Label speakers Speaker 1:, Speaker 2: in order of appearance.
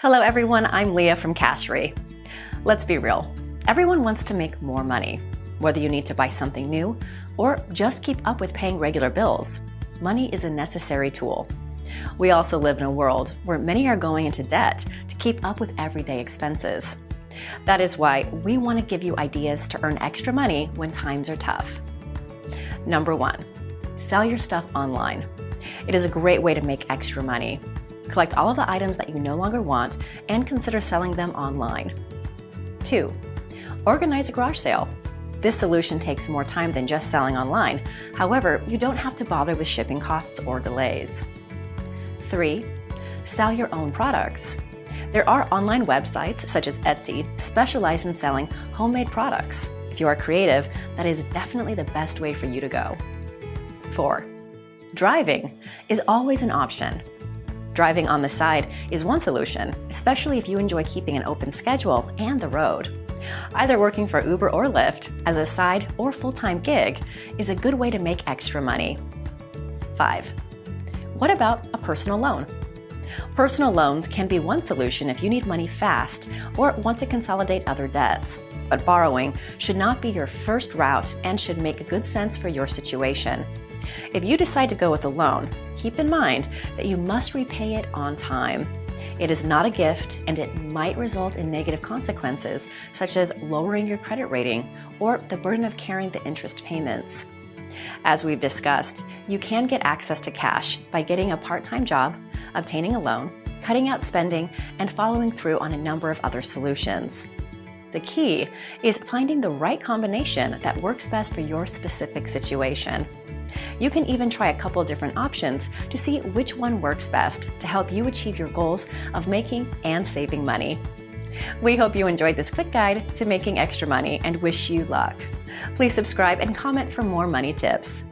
Speaker 1: Hello everyone, I'm Leah from Cashry. Let's be real, everyone wants to make more money. Whether you need to buy something new or just keep up with paying regular bills, money is a necessary tool. We also live in a world where many are going into debt to keep up with everyday expenses. That is why we want to give you ideas to earn extra money when times are tough. Number 1, sell your stuff online. It is a great way to make extra money. Collect all of the items that you no longer want and consider selling them online. 2, organize a garage sale. This solution takes more time than just selling online. However, you don't have to bother with shipping costs or delays. 3, sell your own products. There are online websites such as Etsy specialized in selling homemade products. If you are creative, that is definitely the best way for you to go. 4, driving is always an option. Driving on the side is one solution, especially if you enjoy keeping an open schedule and the road. Either working for Uber or Lyft as a side or full-time gig is a good way to make extra money. 5, what about a personal loan? Personal loans can be one solution if you need money fast or want to consolidate other debts. But borrowing should not be your first route and should make good sense for your situation. If you decide to go with a loan, keep in mind that you must repay it on time. It is not a gift and it might result in negative consequences such as lowering your credit rating or the burden of carrying the interest payments. As we've discussed, you can get access to cash by getting a part-time job, obtaining a loan, cutting out spending, and following through on a number of other solutions. The key is finding the right combination that works best for your specific situation. You can even try a couple different options to see which one works best to help you achieve your goals of making and saving money. We hope you enjoyed this quick guide to making extra money and wish you luck. Please subscribe and comment for more money tips.